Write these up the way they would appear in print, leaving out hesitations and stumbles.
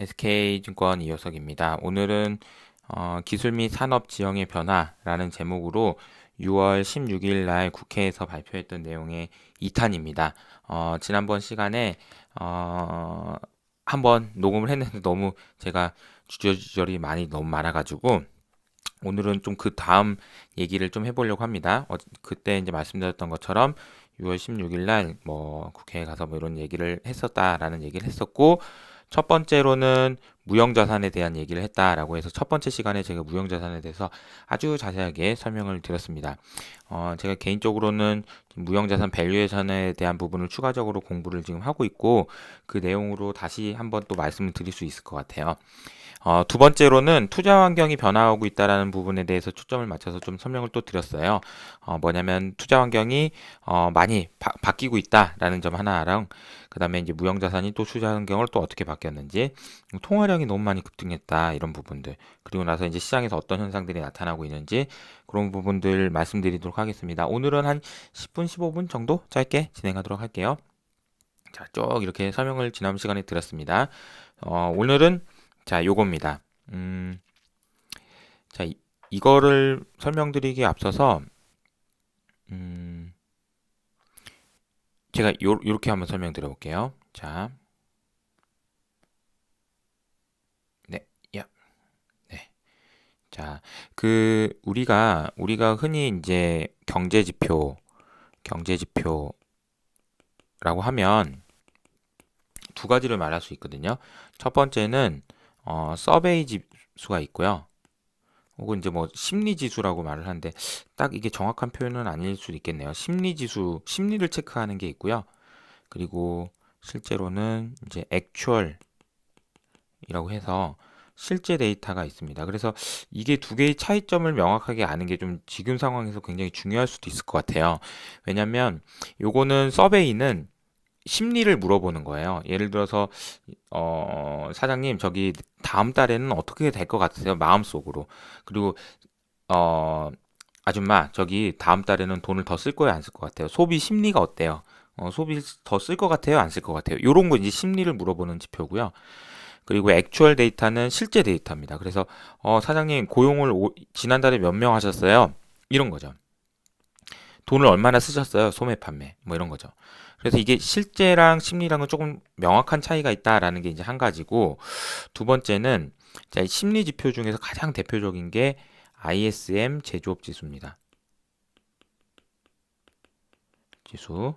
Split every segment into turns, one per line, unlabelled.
SK증권 이효석입니다. 오늘은 기술 및 산업 지형의 변화라는 제목으로 6월 16일 날 국회에서 발표했던 내용의 2탄입니다. 지난번 시간에 한번 녹음을 했는데 너무 제가 주저주절이 많이 너무 많아가지고 오늘은 좀 그 다음 얘기를 좀 해보려고 합니다. 그때 이제 말씀드렸던 것처럼 6월 16일 날 뭐 국회에 가서 뭐 이런 얘기를 했었다라는 얘기를 했었고, 첫 번째로는 무형자산에 대한 얘기를 했다라고 해서 첫 번째 시간에 제가 무형자산에 대해서 아주 자세하게 설명을 드렸습니다. 제가 개인적으로는 무형자산 밸류에이션에 대한 부분을 추가적으로 공부를 지금 하고 있고, 그 내용으로 다시 한번 또 말씀을 드릴 수 있을 것 같아요. 두 번째로는 투자 환경이 변화하고 있다라는 부분에 대해서 초점을 맞춰서 좀 설명을 또 드렸어요. 뭐냐면 투자 환경이 많이 바뀌고 있다라는 점 하나랑, 그다음에 이제 무형자산이 또 투자 환경을 또 어떻게 바뀌었는지, 통화량이 너무 많이 급등했다 이런 부분들, 그리고 나서 이제 시장에서 어떤 현상들이 나타나고 있는지 그런 부분들 말씀드리도록 하겠습니다. 오늘은 한 10분, 15분 정도 짧게 진행하도록 할게요. 자, 쭉 이렇게 설명을 지난 시간에 드렸습니다. 오늘은 자, 요겁니다. 자, 이거를 설명드리기에 앞서서 제가 요렇게 한번 설명드려 볼게요. 자, 네, 야, 네. 자, 우리가 흔히 이제 경제 지표라고 하면 두 가지를 말할 수 있거든요. 첫 번째는 서베이 지수가 있고요. 혹은 이제 뭐 심리 지수라고 말을 하는데 딱 이게 정확한 표현은 아닐 수도 있겠네요. 심리 지수, 심리를 체크하는 게 있고요. 그리고 실제로는 이제 액추얼이라고 해서 실제 데이터가 있습니다. 그래서 이게 두 개의 차이점을 명확하게 아는 게 좀 지금 상황에서 굉장히 중요할 수도 있을 것 같아요. 왜냐면 요거는 서베이는 심리를 물어보는 거예요. 예를 들어서 사장님 저기 다음 달에는 어떻게 될 것 같으세요? 마음속으로. 그리고 어 아줌마 저기 다음 달에는 돈을 더 쓸 거예요? 안 쓸 것 같아요? 소비 심리가 어때요? 소비 더 쓸 것 같아요? 안 쓸 것 같아요? 요런 거 이제 심리를 물어보는 지표고요. 그리고 액추얼 데이터는 실제 데이터입니다. 그래서 사장님 고용을 지난달에 몇 명 하셨어요? 이런 거죠. 돈을 얼마나 쓰셨어요? 소매 판매 뭐 이런 거죠. 그래서 이게 실제랑 심리랑은 조금 명확한 차이가 있다라는 게 이제 한 가지고, 두 번째는 자, 심리 지표 중에서 가장 대표적인 게 ISM 제조업 지수입니다. 지수.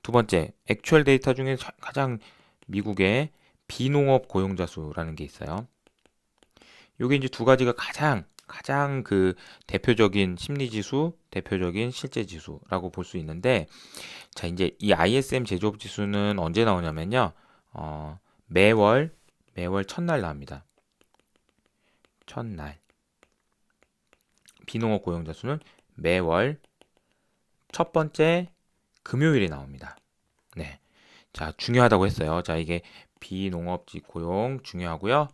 두 번째, 액추얼 데이터 중에 가장 미국의 비농업 고용자 수라는 게 있어요. 요게 이제 두 가지가 가장 그 대표적인 심리 지수, 대표적인 실제 지수라고 볼 수 있는데, 자, 이제 이 ISM 제조업 지수는 언제 나오냐면요. 매월 첫날 나옵니다. 첫날. 비농업 고용자 수는 매월 첫 번째 금요일에 나옵니다. 네. 자, 중요하다고 했어요. 자, 이게 비농업직 고용 중요하고요.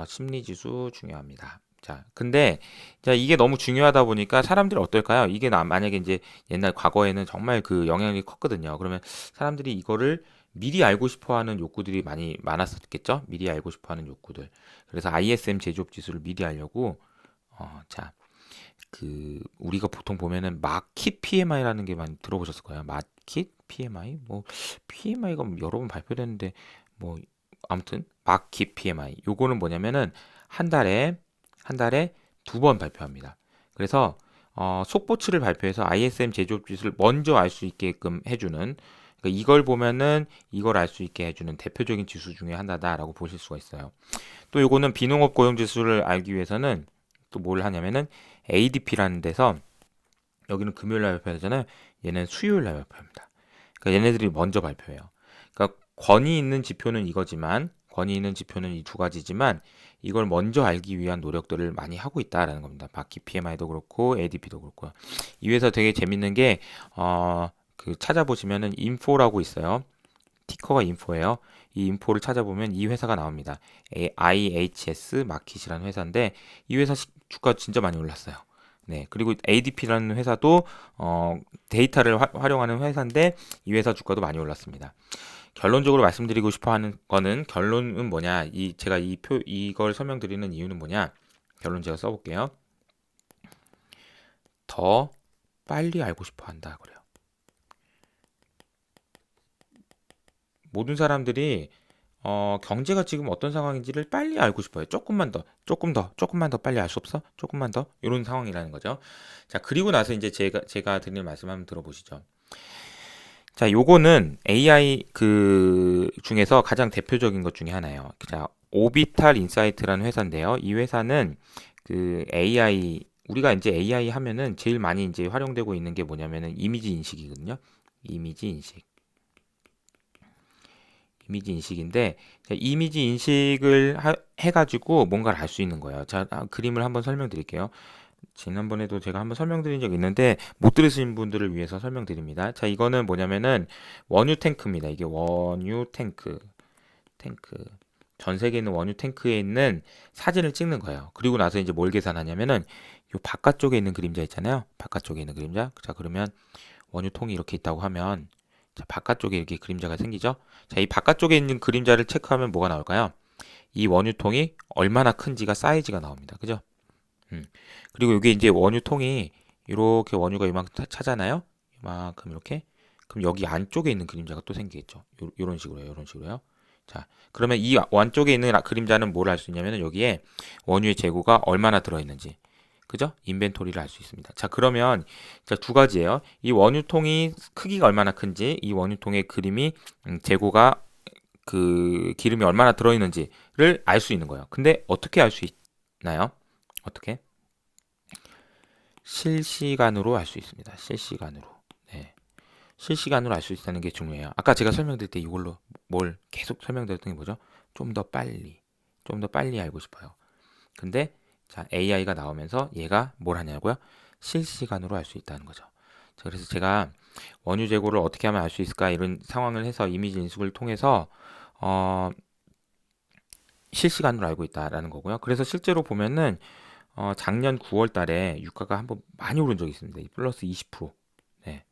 심리 지수 중요합니다. 자, 근데 자, 이게 너무 중요하다 보니까 사람들이 어떨까요? 이게 만약에 이제 옛날 과거에는 정말 그 영향력이 컸거든요. 그러면 사람들이 이거를 미리 알고 싶어 하는 욕구들이 많았었겠죠? 미리 알고 싶어 하는 욕구들. 그래서 ISM 제조업 지수를 미리 알려고 자, 우리가 보통 보면은 마킷 PMI라는 게 많이 들어보셨을 거예요. 마킷 PMI? 뭐 PMI가 여러 번 발표됐는데 뭐 아무튼 마킷 PMI. 요거는 뭐냐면은 한 달에 두 번 발표합니다. 그래서 속보치를 발표해서 ISM 제조업 지수를 먼저 알 수 있게끔 해주는, 그러니까 이걸 보면은 이걸 알 수 있게 해주는 대표적인 지수 중에 하나다라고 보실 수가 있어요. 또 요거는 비농업 고용 지수를 알기 위해서는 또 뭘 하냐면은 ADP라는 데서, 여기는 금요일 날 발표하잖아요. 얘는 수요일 날 발표합니다. 그러니까 얘네들이 먼저 발표해요. 그러니까 권위 있는 지표는 이거지만, 권위 있는 지표는 이 두 가지지만 이걸 먼저 알기 위한 노력들을 많이 하고 있다라는 겁니다. 바퀴 PMI도 그렇고 ADP도 그렇고. 이 회사 되게 재밌는 게 찾아보시면은 인포라고 있어요. 티커가 인포예요. 이 인포를 찾아보면 이 회사가 나옵니다. IHS 마켓이라는 회사인데 이 회사 주가 진짜 많이 올랐어요. 네, 그리고 ADP라는 회사도 데이터를 활용하는 회사인데 이 회사 주가도 많이 올랐습니다. 결론적으로 말씀드리고 싶어 하는 거는 결론은 뭐냐? 제가 이걸 설명드리는 이유는 뭐냐? 결론 제가 써볼게요. 더 빨리 알고 싶어 한다 그래요. 모든 사람들이 경제가 지금 어떤 상황인지를 빨리 알고 싶어요. 조금만 더 빨리 알 수 없어? 조금만 더? 이런 상황이라는 거죠. 자, 그리고 나서 이제 제가 드리는 말씀 한번 들어보시죠. 자, 요거는 AI 그 중에서 가장 대표적인 것 중에 하나예요. 자, 오비탈 인사이트라는 회사인데요. 이 회사는 그 AI, 우리가 이제 AI 하면은 제일 많이 이제 활용되고 있는 게 뭐냐면은 이미지 인식이거든요. 이미지 인식. 이미지 인식인데, 이미지 인식을 해가지고 뭔가를 알 수 있는 거예요. 자, 그림을 한번 설명드릴게요. 지난번에도 제가 한번 설명드린 적이 있는데 못 들으신 분들을 위해서 설명드립니다. 자, 이거는 뭐냐면은 원유 탱크입니다. 이게 원유 탱크. 전 세계에 있는 원유 탱크에 있는 사진을 찍는 거예요. 그리고 나서 이제 뭘 계산하냐면은 요 바깥쪽에 있는 그림자 있잖아요. 바깥쪽에 있는 그림자. 자, 그러면 원유통이 이렇게 있다고 하면 자, 바깥쪽에 이렇게 그림자가 생기죠. 자, 이 바깥쪽에 있는 그림자를 체크하면 뭐가 나올까요? 이 원유통이 얼마나 큰지가 사이즈가 나옵니다. 그죠? 음. 그리고 이게 이제 원유통이 이렇게 원유가 이만큼 차잖아요. 이만큼 이렇게. 그럼 여기 안쪽에 있는 그림자가 또 생기겠죠. 요런 식으로요. 요런 식으로요. 자, 그러면 이 안쪽에 있는 그림자는 뭘 알 수 있냐면은 여기에 원유의 재고가 얼마나 들어있는지. 그죠? 인벤토리를 알 수 있습니다. 자, 그러면 자, 두 가지예요. 이 원유통이 크기가 얼마나 큰지, 이 원유통의 그림이 재고가 그 기름이 얼마나 들어있는지를 알 수 있는 거예요. 근데 어떻게 알 수 있나요? 어떻게? 실시간으로 알 수 있습니다. 실시간으로. 네. 실시간으로 알 수 있다는 게 중요해요. 아까 제가 설명드릴 때 이걸로 뭘 계속 설명드렸던 게 뭐죠? 좀 더 빨리. 좀 더 빨리 알고 싶어요. 근데 자, AI가 나오면서 얘가 뭘 하냐고요? 실시간으로 알 수 있다는 거죠. 자, 그래서 제가 원유 재고를 어떻게 하면 알 수 있을까 이런 상황을 해서 이미지 인식을 통해서 어, 실시간으로 알고 있다라는 거고요. 그래서 실제로 보면은 작년 9월 달에 유가가 한번 많이 오른 적이 있습니다. 플러스 20%. 네.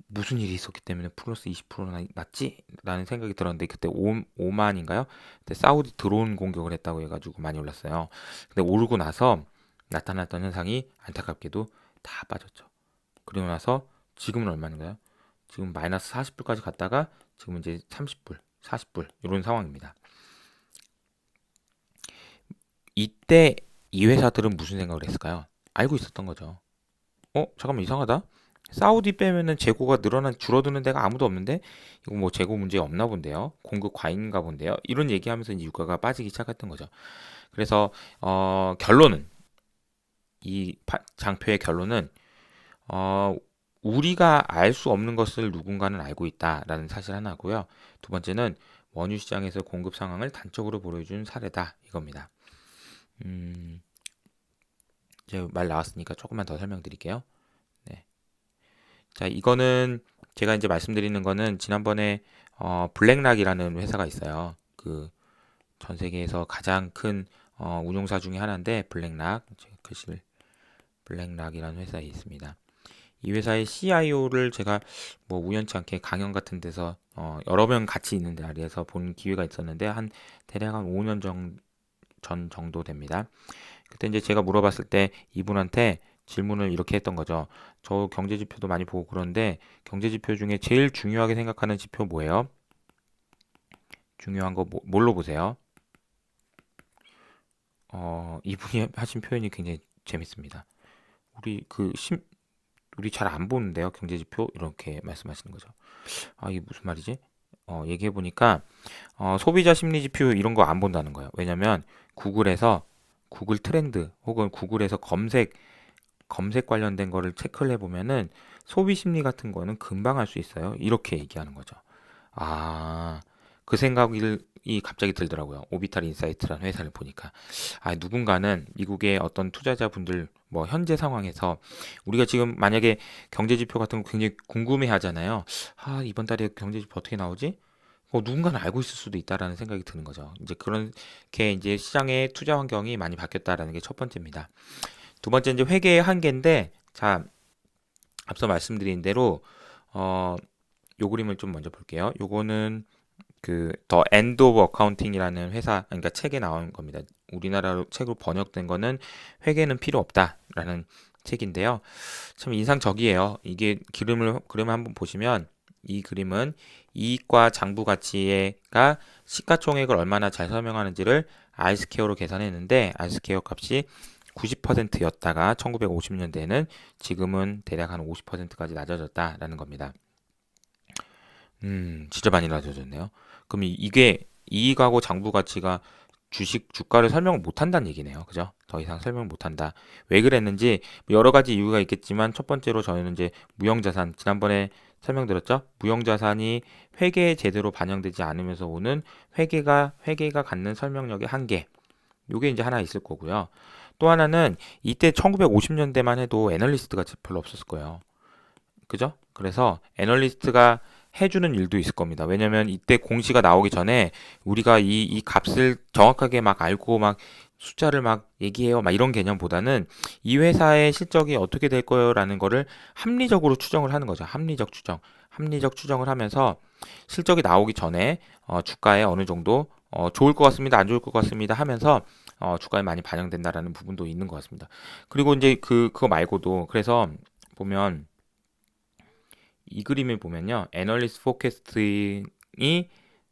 무슨 일이 있었기 때문에 플러스 20%나 났지? 라는 생각이 들었는데 그때 5만인가요? 그때 사우디 드론 공격을 했다고 해가지고 많이 올랐어요. 근데 오르고 나서 나타났던 현상이 안타깝게도 다 빠졌죠. 그리고 나서 지금은 얼마인가요? 지금 마이너스 40불까지 갔다가 지금 이제 30불, 40불 이런 상황입니다. 이때 이 회사들은 무슨 생각을 했을까요? 알고 있었던 거죠. 잠깐만 이상하다. 사우디 빼면은 재고가 줄어드는 데가 아무도 없는데 이거 뭐 재고 문제 없나 본데요. 공급 과잉인가 본데요. 이런 얘기하면서 이제 유가가 빠지기 시작했던 거죠. 그래서 결론은 장표의 결론은 어, 우리가 알 수 없는 것을 누군가는 알고 있다라는 사실 하나고요. 두 번째는 원유 시장에서 공급 상황을 단적으로 보여준 사례다 이겁니다. 음, 이제 말 나왔으니까 조금만 더 설명드릴게요. 네. 자, 이거는 제가 이제 말씀드리는 거는 지난번에 블랙락이라는 회사가 있어요. 그 전 세계에서 가장 큰 운용사 중에 하나인데 블랙락 제가 글씨를 블랙락이라는 회사에 있습니다. 이 회사의 CIO를 제가 뭐 우연치 않게 강연 같은 데서 여러 명 같이 있는 자리에서 본 기회가 있었는데 한 대략 한 5년 전 정도 됩니다. 그때 이제 제가 물어봤을 때 이분한테 질문을 이렇게 했던 거죠. 저 경제 지표도 많이 보고 그런데 경제 지표 중에 제일 중요하게 생각하는 지표 뭐예요? 중요한 거 뭘로 보세요? 이분이 하신 표현이 굉장히 재밌습니다. 우리 우리 잘 안 보는데요, 경제 지표 이렇게 말씀하시는 거죠. 이게 무슨 말이지? 얘기해 보니까 소비자 심리 지표 이런 거 안 본다는 거예요. 왜냐면 구글에서 구글 트렌드 혹은 구글에서 검색 관련된 거를 체크를 해보면은 소비 심리 같은 거는 금방 할 수 있어요. 이렇게 얘기하는 거죠. 아, 그 생각이 갑자기 들더라고요. 오비탈 인사이트라는 회사를 보니까. 누군가는 미국의 어떤 투자자분들, 뭐, 현재 상황에서 우리가 지금 만약에 경제지표 같은 거 굉장히 궁금해 하잖아요. 이번 달에 경제지표 어떻게 나오지? 누군가는 알고 있을 수도 있다라는 생각이 드는 거죠. 이제 그렇게 이제 시장의 투자 환경이 많이 바뀌었다라는 게 첫 번째입니다. 두 번째 이제 회계의 한계인데, 자, 앞서 말씀드린 대로, 어, 요 그림을 좀 먼저 볼게요. 요거는 그 더 엔드 오브 어카운팅이라는 회사, 그러니까 책에 나온 겁니다. 우리나라로 책으로 번역된 거는 회계는 필요 없다라는 책인데요. 참 인상적이에요. 이게 그림을 한번 보시면 이 그림은 이익과 장부 가치가 시가총액을 얼마나 잘 설명하는지를 알스케어로 계산했는데 알스케어 값이 90%였다가 1950년대에는 지금은 대략 한 50%까지 낮아졌다라는 겁니다. 진짜 많이 낮아졌네요. 그럼 이게 이익하고 장부 가치가 주가를 설명을 못 한다는 얘기네요. 그죠? 더 이상 설명 못 한다. 왜 그랬는지 뭐 여러 가지 이유가 있겠지만 첫 번째로 저는 이제 무형자산 지난번에 설명드렸죠? 무형자산이 회계에 제대로 반영되지 않으면서 오는 회계가 갖는 설명력의 한계. 요게 이제 하나 있을 거고요. 또 하나는 이때 1950년대만 해도 애널리스트가 별로 없었을 거예요. 그죠? 그래서 애널리스트가 해주는 일도 있을 겁니다. 왜냐면 이때 공시가 나오기 전에 우리가 이 값을 정확하게 막 알고 막 숫자를 막 얘기해요. 막 이런 개념보다는 이 회사의 실적이 어떻게 될 거예요라는 거를 합리적으로 추정을 하는 거죠. 합리적 추정. 합리적 추정을 하면서 실적이 나오기 전에 주가에 어느 정도 좋을 것 같습니다. 안 좋을 것 같습니다 하면서 주가에 많이 반영된다라는 부분도 있는 것 같습니다. 그리고 이제 그거 말고도 그래서 보면 이 그림을 보면요. 애널리스트 포캐스팅이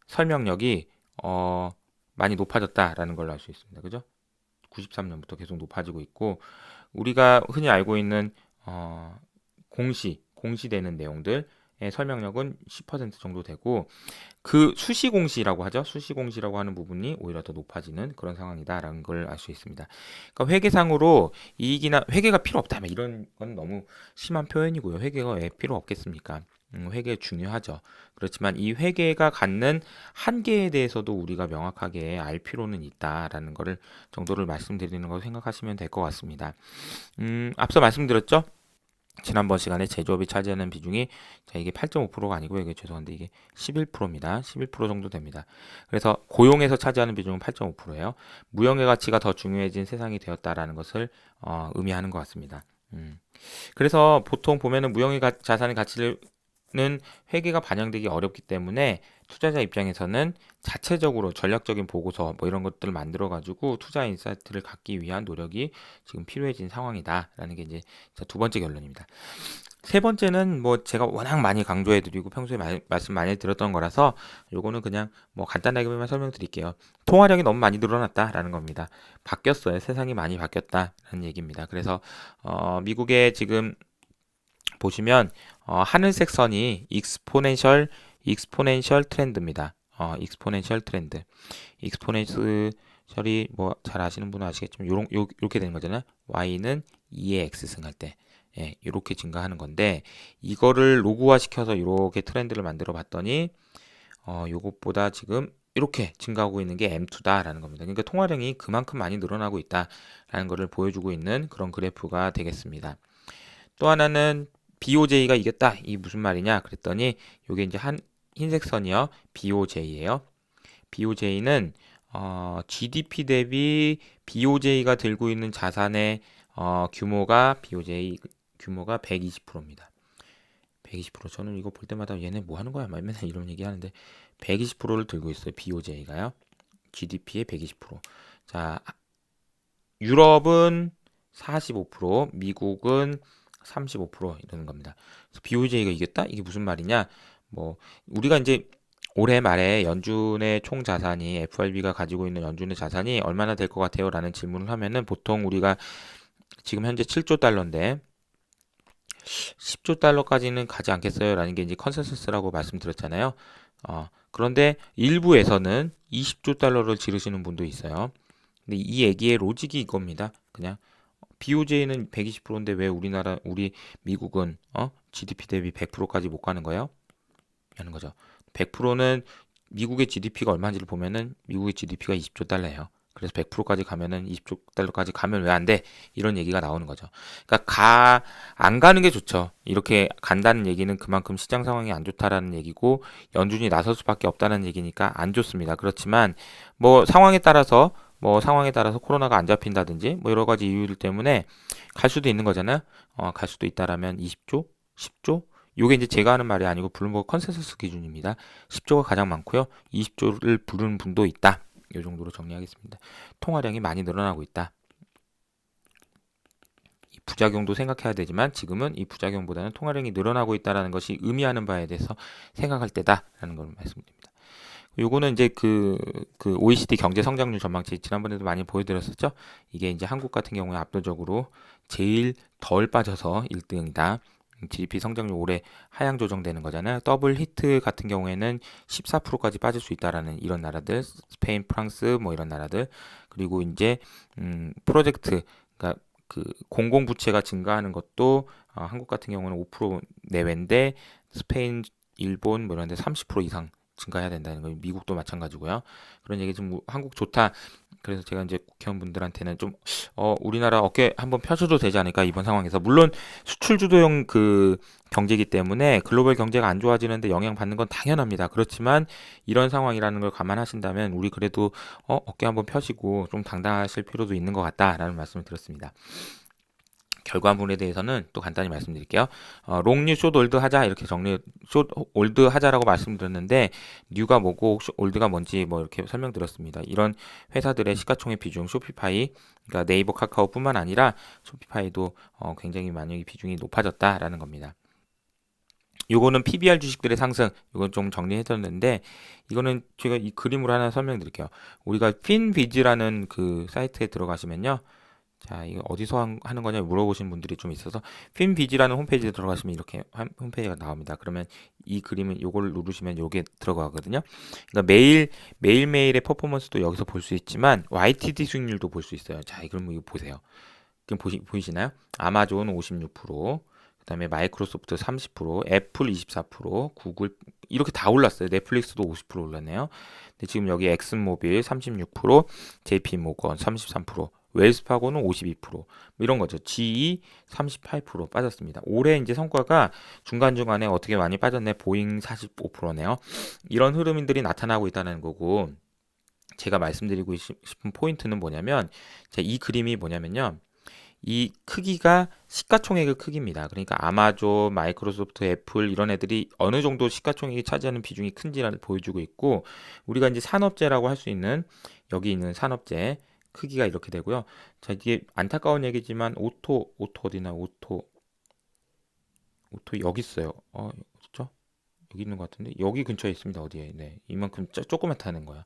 설명력이 많이 높아졌다라는 걸 알 수 있습니다. 그죠? 93년부터 계속 높아지고 있고 우리가 흔히 알고 있는 공시되는 내용들의 설명력은 10% 정도 되고 그 수시공시라고 하죠. 수시공시라고 하는 부분이 오히려 더 높아지는 그런 상황이다라는 걸 알 수 있습니다. 그러니까 회계상으로 이익이나 회계가 필요 없다. 이런 건 너무 심한 표현이고요. 회계가 왜 필요 없겠습니까? 회계 중요하죠. 그렇지만 이 회계가 갖는 한계에 대해서도 우리가 명확하게 알 필요는 있다라는 거를 정도를 말씀드리는 거 생각하시면 될 것 같습니다. 앞서 말씀드렸죠? 지난번 시간에 제조업이 차지하는 비중이 자 이게 8.5%가 아니고요. 이게 죄송한데 이게 11%입니다. 11% 정도 됩니다. 그래서 고용에서 차지하는 비중은 8.5%예요. 무형의 가치가 더 중요해진 세상이 되었다라는 것을 의미하는 것 같습니다. 그래서 보통 보면은 자산의 가치를 는 회계가 반영되기 어렵기 때문에 투자자 입장에서는 자체적으로 전략적인 보고서 뭐 이런 것들을 만들어 가지고 투자 인사이트를 갖기 위한 노력이 지금 필요해진 상황이다라는 게 이제 두 번째 결론입니다. 세 번째는 뭐 제가 워낙 많이 강조해 드리고 평소에 말씀 많이 드렸던 거라서 요거는 그냥 뭐 간단하게만 설명드릴게요. 통화량이 너무 많이 늘어났다라는 겁니다. 바뀌었어요. 세상이 많이 바뀌었다라는 얘기입니다. 그래서 미국의 지금 보시면 하늘색 선이 익스포넨셜 트렌드입니다. 익스포넨셜 트렌드. 익스포넨셜이 뭐 잘 아시는 분은 아시겠지만 요렇게 되는 거잖아요. y는 2의 x 승할 때 예, 이렇게 증가하는 건데 이거를 로그화 시켜서 이렇게 트렌드를 만들어 봤더니 요것보다 지금 이렇게 증가하고 있는 게 M2다라는 겁니다. 그러니까 통화량이 그만큼 많이 늘어나고 있다라는 것을 보여주고 있는 그런 그래프가 되겠습니다. 또 하나는 BOJ가 이겼다. 이 무슨 말이냐? 그랬더니 이게 이제 흰색 선이요. BOJ예요. BOJ는 GDP 대비 BOJ가 들고 있는 자산의 BOJ 규모가 120%입니다. 120% 저는 이거 볼 때마다 얘네 뭐 하는 거야? 맨날 이런 얘기 하는데 120%를 들고 있어요. BOJ가요. GDP의 120%. 자, 유럽은 45%, 미국은 35% 이러는 겁니다. 그래서 BOJ가 이겼다? 이게 무슨 말이냐? 뭐 우리가 이제 올해 말에 연준의 총 자산이 FRB가 가지고 있는 연준의 자산이 얼마나 될 것 같아요? 라는 질문을 하면은 보통 우리가 지금 현재 7조 달러인데 10조 달러까지는 가지 않겠어요? 라는 게 이제 컨센서스라고 말씀드렸잖아요. 그런데 일부에서는 20조 달러를 지르시는 분도 있어요. 근데 이 얘기의 로직이 이겁니다. 그냥 BOJ는 120%인데 왜 우리 미국은 GDP 대비 100%까지 못 가는 거예요? 하는 거죠. 100%는 미국의 GDP가 얼마인지를 보면은 미국의 GDP가 20조 달러예요. 그래서 100%까지 가면은 20조 달러까지 가면 왜 안 돼? 이런 얘기가 나오는 거죠. 그러니까 안 가는 게 좋죠. 이렇게 간다는 얘기는 그만큼 시장 상황이 안 좋다라는 얘기고 연준이 나설 수밖에 없다는 얘기니까 안 좋습니다. 그렇지만 뭐 상황에 따라서 코로나가 안 잡힌다든지 뭐 여러 가지 이유들 때문에 갈 수도 있는 거잖아요. 갈 수도 있다라면 20조, 10조 요게 이제 제가 하는 말이 아니고 블룸버그 컨센서스 기준입니다. 10조가 가장 많고요. 20조를 부르는 분도 있다. 요 정도로 정리하겠습니다. 통화량이 많이 늘어나고 있다. 이 부작용도 생각해야 되지만 지금은 이 부작용보다는 통화량이 늘어나고 있다는 것이 의미하는 바에 대해서 생각할 때다라는 걸 말씀드립니다. 요거는 이제 그 OECD 경제 성장률 전망치 지난번에도 많이 보여드렸었죠. 이게 이제 한국 같은 경우에 압도적으로 제일 덜 빠져서 1등이다. GDP 성장률 올해 하향 조정되는 거잖아요. 더블 히트 같은 경우에는 14%까지 빠질 수 있다라는 이런 나라들, 스페인, 프랑스 뭐 이런 나라들, 그리고 이제 프로젝트, 그러니까 그 공공부채가 증가하는 것도 한국 같은 경우는 5% 내외인데 스페인, 일본 뭐 이런 데 30% 이상 증가해야 된다는 거. 미국도 마찬가지고요. 그런 얘기 좀 한국 좋다. 그래서 제가 이제 국회의원분들한테는 좀 우리나라 어깨 한번 펴줘도 되지 않을까 이번 상황에서. 물론 수출 주도형 그 경제이기 때문에 글로벌 경제가 안 좋아지는데 영향 받는 건 당연합니다. 그렇지만 이런 상황이라는 걸 감안하신다면 우리 그래도 어깨 한번 펴시고 좀 당당하실 필요도 있는 것 같다라는 말씀을 드렸습니다. 결과물에 대해서는 또 간단히 말씀드릴게요. 롱뉴 숏 올드 하자 이렇게 숏 올드 하자라고 말씀드렸는데 뉴가 뭐고 올드가 뭔지 뭐 이렇게 설명드렸습니다. 이런 회사들의 시가총액 비중 쇼피파이, 그러니까 네이버 카카오뿐만 아니라 쇼피파이도 굉장히 많이 비중이 높아졌다라는 겁니다. 요거는 PBR 주식들의 상승, 이건 좀 정리해뒀는데 이거는 제가 이 그림으로 하나 설명드릴게요. 우리가 핀비즈라는 그 사이트에 들어가시면요. 자, 이거 어디서 하는 거냐 물어보시는 분들이 좀 있어서 핀비지라는 홈페이지에 들어가시면 이렇게 홈페이지가 나옵니다. 그러면 이 그림은 요걸 누르시면 요게 들어가거든요. 그러니까 매일매일의 퍼포먼스도 여기서 볼 수 있지만 YTD 수익률도 볼 수 있어요. 자, 그럼 이거 보세요. 지금 보이시나요? 아마존 56%, 그다음에 마이크로소프트 30%, 애플 24%, 구글 이렇게 다 올랐어요. 넷플릭스도 50% 올랐네요. 근데 지금 여기 엑슨모빌 36%, JP모건 33%, 웰스파고는 52%, 뭐 이런 거죠. GE 38% 빠졌습니다. 올해 이제 성과가 중간중간에 어떻게 많이 빠졌네. 보잉 45%네요. 이런 흐름들이 나타나고 있다는 거고, 제가 말씀드리고 싶은 포인트는 뭐냐면, 이 그림이 뭐냐면요. 이 크기가 시가총액의 크기입니다. 그러니까 아마존, 마이크로소프트, 애플 이런 애들이 어느 정도 시가총액이 차지하는 비중이 큰지를 보여주고 있고, 우리가 이제 산업재라고 할 수 있는 여기 있는 산업재 크기가 이렇게 되고요. 자, 이게 안타까운 얘기지만 오토 어디나 오토 여기 있어요. 어딨죠? 여기 있는 것 같은데 여기 근처에 있습니다. 어디에? 네, 이만큼 조그맣다는 거야.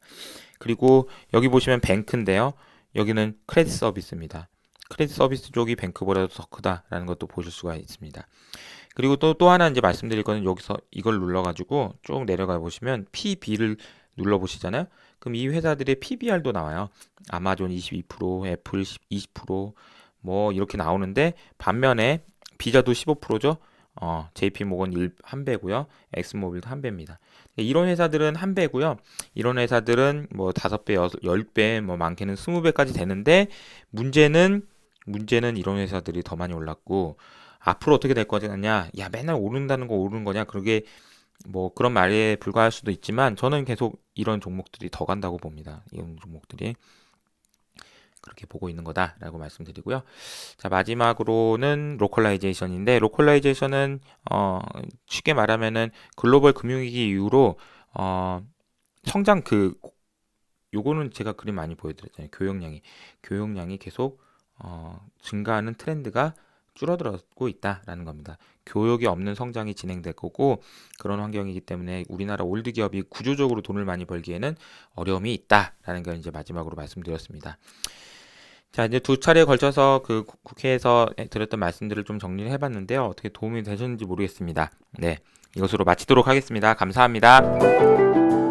그리고 여기 보시면 뱅크인데요. 여기는 크레딧 서비스입니다. 크레딧 서비스 쪽이 뱅크보다도 더 크다라는 것도 보실 수가 있습니다. 그리고 또 하나 이제 말씀드릴 거는 여기서 이걸 눌러가지고 쭉 내려가 보시면 PB를 눌러보시잖아요. 그럼 이 회사들의 PBR도 나와요. 아마존 22%, 애플 20%뭐 이렇게 나오는데 반면에 비자도 15%죠. JP모건 한 배고요. 엑스모빌도 한 배입니다. 이런 회사들은 한 배고요. 이런 회사들은 뭐 5배, 10배, 뭐 많게는 20배까지 되는데 문제는 이런 회사들이 더 많이 올랐고 앞으로 어떻게 될 거냐? 야, 맨날 오른다는 거 오르는 거냐? 그게 뭐 그런 말에 불과할 수도 있지만 저는 계속 이런 종목들이 더 간다고 봅니다. 이런 종목들이 그렇게 보고 있는 거다라고 말씀드리고요. 자, 마지막으로는 로컬라이제이션인데 로컬라이제이션은 쉽게 말하면은 글로벌 금융위기 이후로 성장 요거는 제가 그림 많이 보여드렸잖아요. 교역량이 계속 증가하는 트렌드가 줄어들고 있다라는 겁니다. 교역이 없는 성장이 진행될 거고 그런 환경이기 때문에 우리나라 올드 기업이 구조적으로 돈을 많이 벌기에는 어려움이 있다라는 걸 이제 마지막으로 말씀드렸습니다. 자, 이제 두 차례에 걸쳐서 그 국회에서 드렸던 말씀들을 좀 정리를 해봤는데요. 어떻게 도움이 되셨는지 모르겠습니다. 네, 이것으로 마치도록 하겠습니다. 감사합니다.